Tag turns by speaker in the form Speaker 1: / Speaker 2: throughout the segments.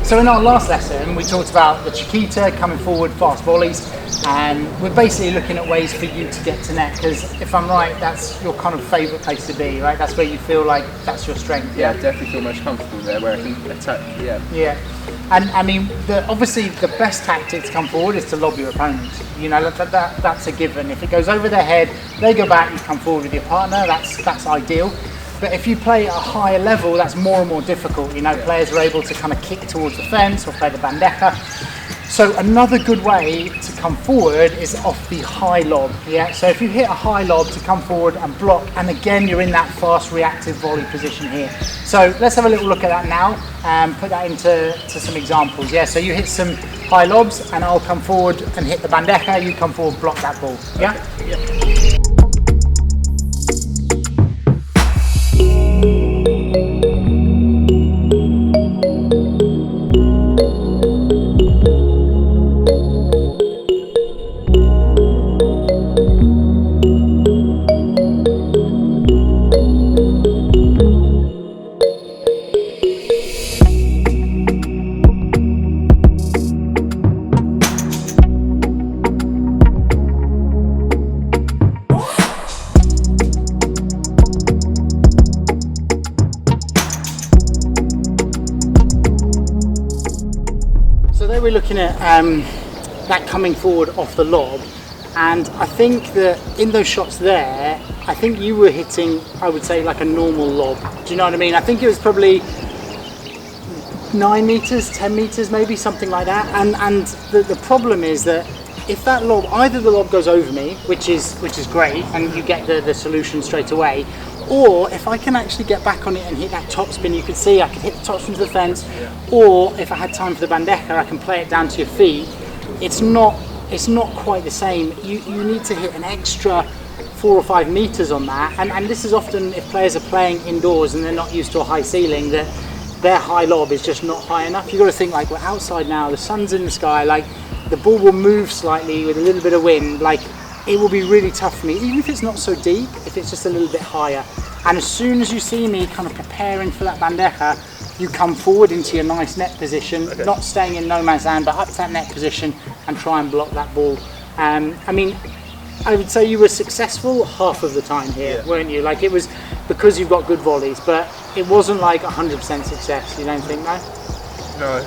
Speaker 1: So in our last lesson, we talked about the Chiquita, coming forward, fast volleys, and we're basically looking at ways for you to get to net, because if I'm right, that's your kind of favourite place to be, right? That's where you feel like that's your strength.
Speaker 2: Yeah, I definitely feel most comfortable there, where I can attack,
Speaker 1: Yeah, and I mean, obviously the best tactic to come forward is to lob your opponents. You know, that's a given. If it goes over their head, they go back, you come forward with your partner, that's ideal. But if you play at a higher level, that's more and more difficult. You know, players are able to kind of kick towards the fence or play the bandeja. So another good way to come forward is off the high lob. Yeah. So if you hit a high lob to come forward and block, and again you're in that fast reactive volley position here. So let's have a little look at that now and put that into some examples. Yeah. So you hit some high lobs, and I'll come forward and hit the bandeja. You come forward, block that ball. Yeah.
Speaker 2: Okay. Yeah.
Speaker 1: We're looking at that coming forward off the lob, and I think that in those shots there, I think you were hitting, I would say, like a normal lob. Do you know what I mean? I think it was probably 9 meters, 10 meters, maybe something like that. And the problem is that if that lob, either the lob goes over me, which is great, and you get the solution straight away, or if I can actually get back on it and hit that top spin, you can see I can hit the top spin to the fence, or if I had time for the bandeja, I can play it down to your feet. It's not quite the same. You need to hit an extra 4 or 5 meters on that, and this is often if players are playing indoors and they're not used to a high ceiling, that their high lob is just not high enough. You've got to think, like, we're outside now, the sun's in the sky, like the ball will move slightly with a little bit of wind, like it will be really tough for me, even if it's not so deep, if it's just a little bit higher. And as soon as you see me kind of preparing for that bandeja, you come forward into your nice net position, not staying in no man's land, but up to that net position and try and block that ball. I mean, I would say you were successful half of the time here, weren't you? Like, it was because you've got good volleys, but it wasn't like 100% success, you don't think, no?
Speaker 2: No,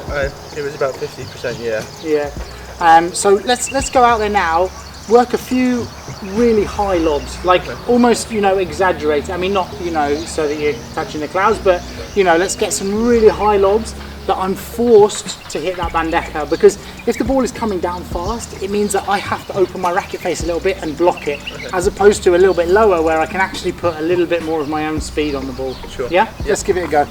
Speaker 2: it was about 50%, yeah.
Speaker 1: Yeah. So let's go out there now, work a few really high lobs, like almost, you know, exaggerate. I mean, not, you know, so that you're touching the clouds, but, you know, let's get some really high lobs that I'm forced to hit that bandeja, because if the ball is coming down fast, it means that I have to open my racket face a little bit and block it, as opposed to a little bit lower where I can actually put a little bit more of my own speed on the ball.
Speaker 2: Sure.
Speaker 1: Yeah? Let's give it a go.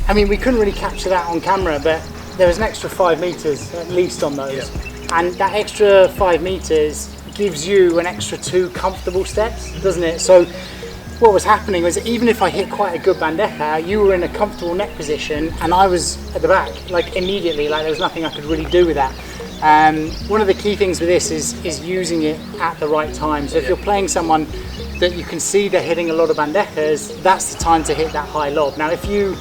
Speaker 1: I mean, we couldn't really capture that on camera, but there was an extra 5 meters at least on those. And that extra 5 meters gives you an extra 2 comfortable steps, doesn't it? So what was happening was, even if I hit quite a good bandeja, you were in a comfortable net position and I was at the back, like immediately, like there was nothing I could really do with that. One of the key things with this is using it at the right time. So if you're playing someone that you can see they're hitting a lot of bandejas, that's the time to hit that high lob. Now, if you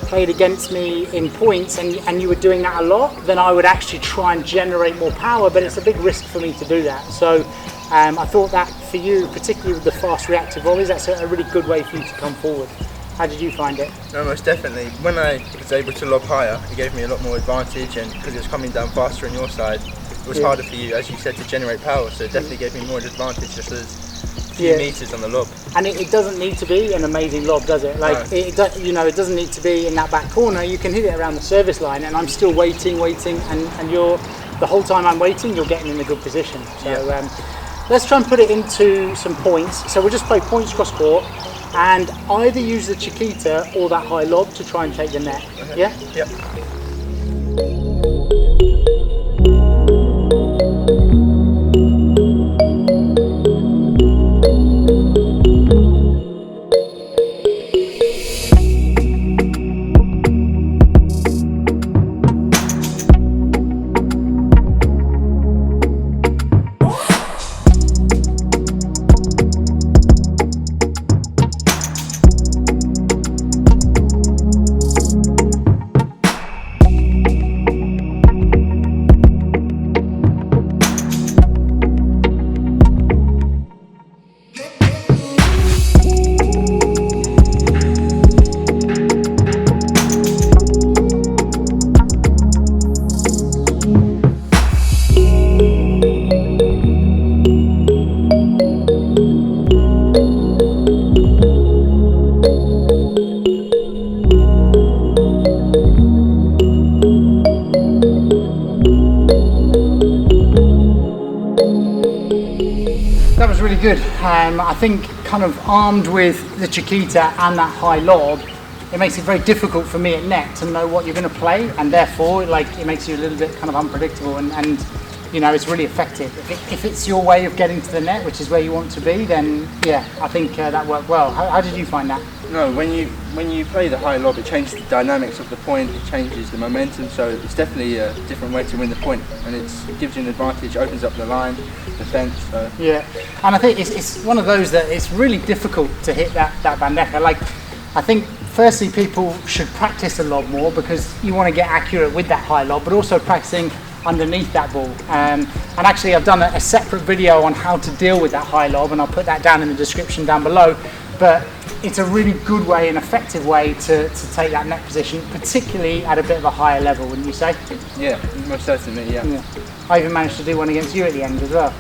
Speaker 1: played against me in points and you were doing that a lot, then I would actually try and generate more power, but it's a big risk for me to do that. So I thought that for you, particularly with the fast reactive volleys, that's a really good way for you to come forward. How did you find it?
Speaker 2: No, most definitely. When I was able to lob higher, it gave me a lot more advantage, and because it was coming down faster on your side, it was harder for you, as you said, to generate power, so it definitely gave me more advantage just as a few meters on the lob.
Speaker 1: And it doesn't need to be an amazing lob, does it? Like,
Speaker 2: no.
Speaker 1: it doesn't need to be in that back corner. You can hit it around the service line, and I'm still waiting, and you're, the whole time I'm waiting, you're getting in a good position. So let's try and put it into some points. So we'll just play points cross court, and either use the Chiquita or that high lob to try and take the net.
Speaker 2: Okay.
Speaker 1: Yeah?
Speaker 2: Yep.
Speaker 1: That was really good. I think kind of armed with the Chiquita and that high lob, it makes it very difficult for me at net to know what you're going to play, and therefore like it makes you a little bit kind of unpredictable, and you know, it's really effective. If it's your way of getting to the net, which is where you want to be, then yeah, I think that worked well. How did you find that?
Speaker 2: No, when you play the high lob, it changes the dynamics of the point, it changes the momentum, so it's definitely a different way to win the point, and it gives you an advantage, opens up the line, defence. So.
Speaker 1: Yeah, and I think it's one of those that it's really difficult to hit that bandeja. Like, I think firstly people should practice a lot more because you want to get accurate with that high lob, but also practicing underneath that ball. And actually I've done a separate video on how to deal with that high lob, and I'll put that down in the description down below. But it's a really good way, an effective way to take that net position, particularly at a bit of a higher level, wouldn't you say?
Speaker 2: Yeah, most certainly, yeah.
Speaker 1: I even managed to do one against you at the end as well.